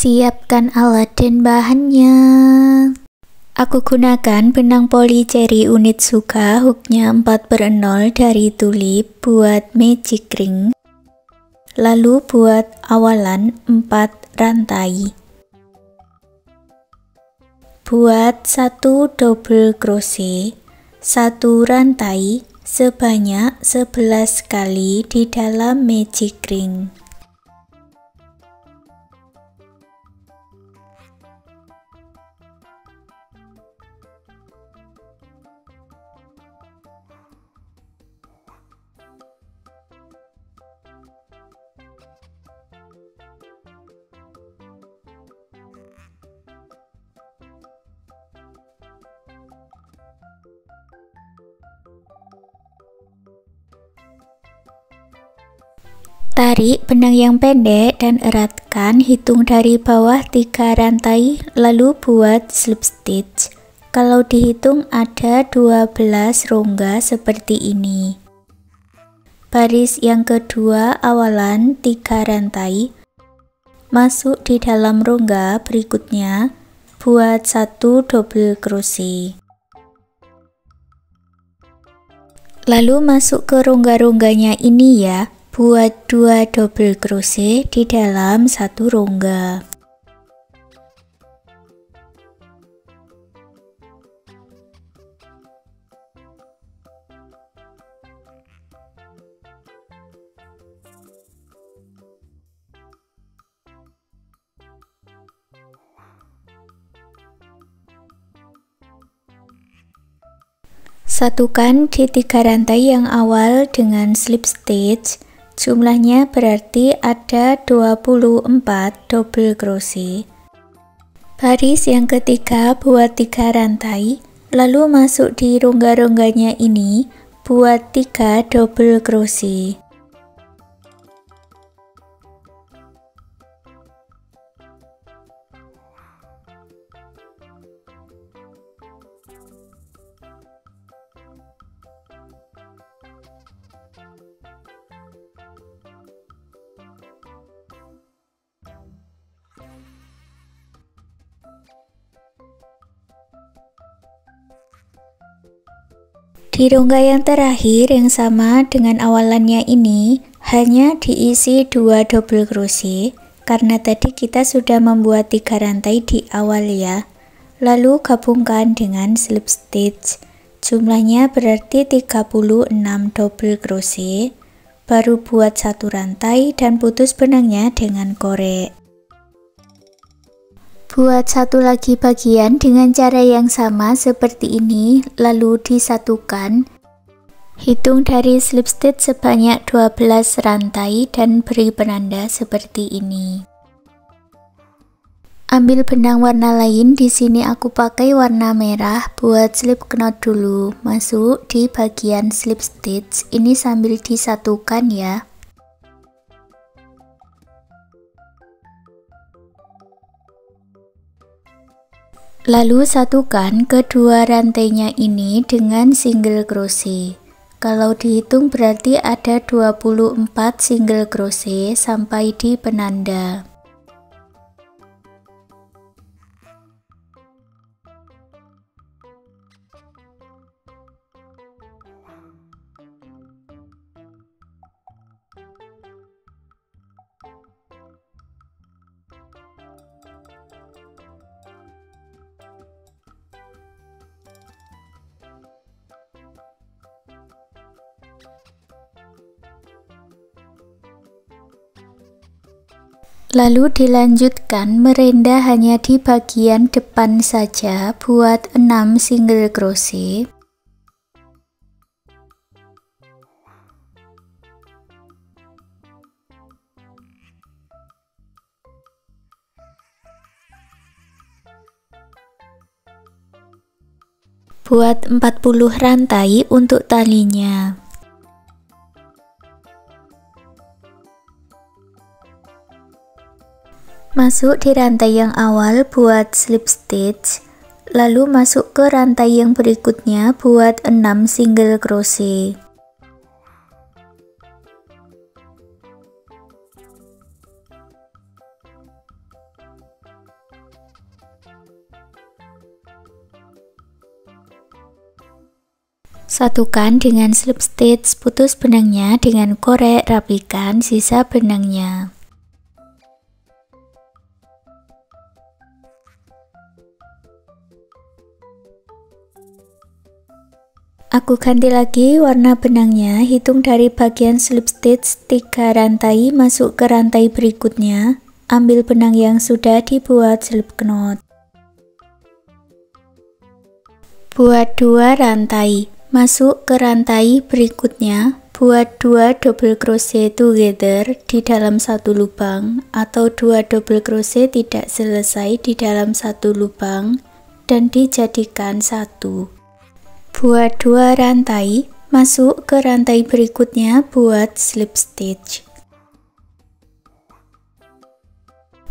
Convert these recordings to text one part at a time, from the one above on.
Siapkan alat dan bahannya. Aku gunakan benang poli Cherry Onitsuka, hooknya 4/0 dari Tulip buat magic ring. Lalu buat awalan 4 rantai. Buat 1 double crochet, 1 rantai sebanyak 11 kali di dalam magic ring. Tarik benang yang pendek dan eratkan, hitung dari bawah 3 rantai, lalu buat slip stitch. Kalau dihitung ada 12 rongga seperti ini. Baris yang kedua awalan 3 rantai, masuk di dalam rongga berikutnya, buat 1 double crochet. Lalu masuk ke rongga-rongganya ini ya. Buat 2 double crochet di dalam 1 rongga. Satukan di 3 rantai yang awal dengan slip stitch. Jumlahnya berarti ada 24 double crochet. Baris yang ketiga buat 3 rantai, lalu masuk di rongga-rongganya ini, buat 3 double crochet. Di rongga yang terakhir yang sama dengan awalannya ini hanya diisi 2 double crochet karena tadi kita sudah membuat 3 rantai di awal ya. Lalu gabungkan dengan slip stitch. Jumlahnya berarti 36 double crochet. Baru buat 1 rantai dan putus benangnya dengan korek. Buat satu lagi bagian dengan cara yang sama seperti ini, lalu disatukan. Hitung dari slip stitch sebanyak 12 rantai dan beri penanda seperti ini. Ambil benang warna lain, di sini aku pakai warna merah. Buat slip knot dulu, masuk di bagian slip stitch. Ini sambil disatukan ya. Lalu satukan kedua rantainya ini dengan single crochet. Kalau dihitung berarti ada 24 single crochet sampai di penanda. Lalu dilanjutkan merendah hanya di bagian depan saja, buat 6 single crochet. Buat 40 rantai untuk talinya. Masuk di rantai yang awal buat slip stitch, lalu masuk ke rantai yang berikutnya buat 6 single crochet. Satukan dengan slip stitch, putus benangnya dengan korek, rapikan sisa benangnya. Aku ganti lagi warna benangnya, hitung dari bagian slip stitch 3 rantai masuk ke rantai berikutnya, ambil benang yang sudah dibuat slip knot. Buat 2 rantai, masuk ke rantai berikutnya, buat 2 double crochet together di dalam satu lubang atau 2 double crochet tidak selesai di dalam satu lubang dan dijadikan satu. Buat 2 rantai, masuk ke rantai berikutnya buat slip stitch.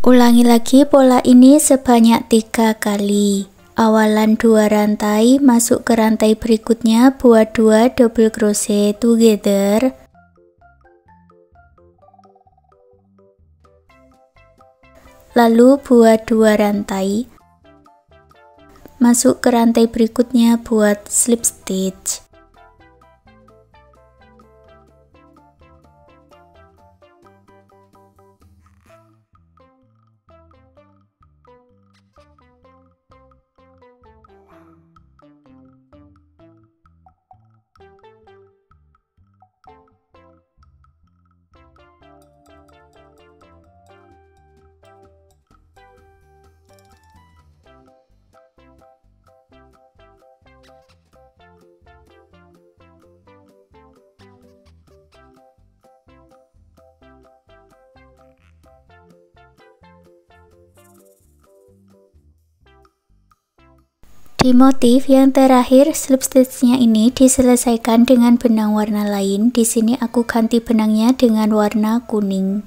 Ulangi lagi pola ini sebanyak 3 kali. Awalan 2 rantai, masuk ke rantai berikutnya buat 2 double crochet together. Lalu buat 2 rantai. Masuk ke rantai berikutnya buat slip stitch. Di motif yang terakhir, slip stitchnya ini diselesaikan dengan benang warna lain. Di sini aku ganti benangnya dengan warna kuning.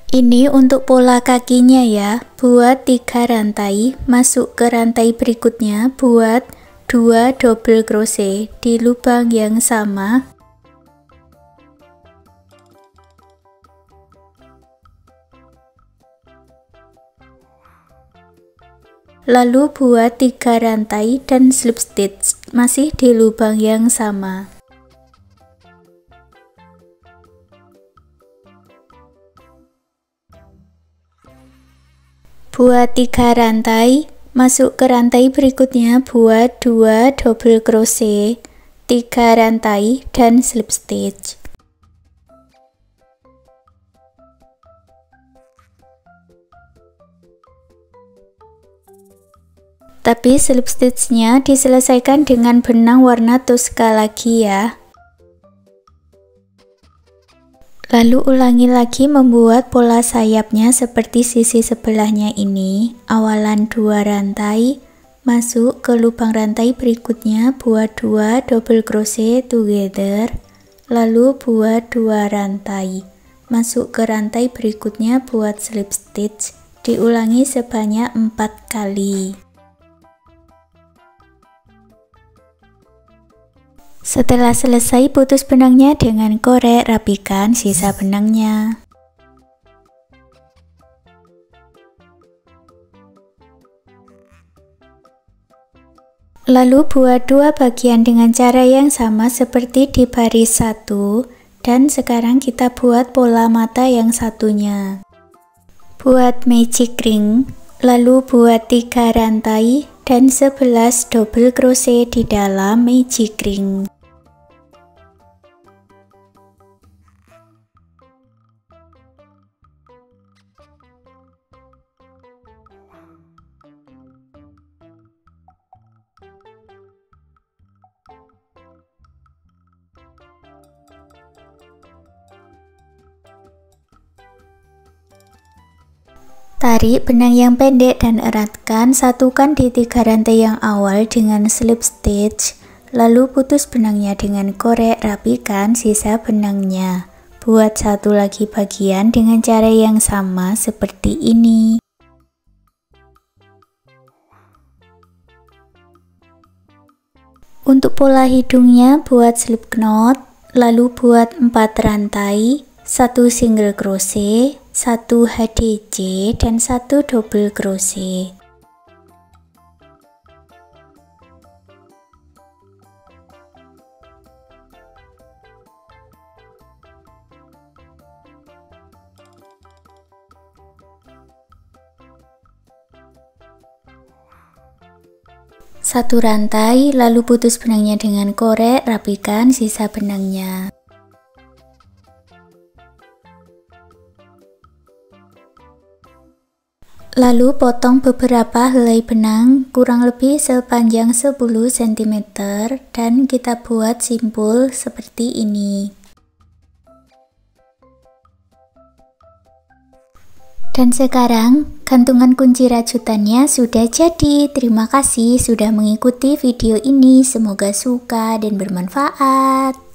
Ini untuk pola kakinya ya. Buat 3 rantai, masuk ke rantai berikutnya, buat 2 double crochet di lubang yang sama. Lalu buat 3 rantai dan slip stitch masih di lubang yang sama. Buat 3 rantai, masuk ke rantai berikutnya buat 2 double crochet, 3 rantai dan slip stitch. Tapi slip stitchnya diselesaikan dengan benang warna Tosca lagi ya. Lalu ulangi lagi membuat pola sayapnya seperti sisi sebelahnya ini. Awalan 2 rantai, masuk ke lubang rantai berikutnya buat 2 double crochet together, lalu buat 2 rantai, masuk ke rantai berikutnya buat slip stitch, diulangi sebanyak 4 kali. Setelah selesai, putus benangnya dengan korek, rapikan sisa benangnya. Lalu buat 2 bagian dengan cara yang sama seperti di baris 1, dan sekarang kita buat pola mata yang satunya. Buat magic ring, lalu buat 3 rantai dan 11 double crochet di dalam magic ring. Tarik benang yang pendek dan eratkan, satukan di 3 rantai yang awal dengan slip stitch, lalu putus benangnya dengan korek, rapikan sisa benangnya. Buat satu lagi bagian dengan cara yang sama seperti ini. Untuk pola hidungnya buat slip knot, lalu buat 4 rantai, 1 single crochet, 1 HDC dan 1 double crochet. 1 rantai, lalu putus benangnya dengan korek, rapikan sisa benangnya. Lalu potong beberapa helai benang kurang lebih sepanjang 10 cm dan kita buat simpul seperti ini. Dan sekarang gantungan kunci rajutannya sudah jadi. Terima kasih sudah mengikuti video ini, semoga suka dan bermanfaat.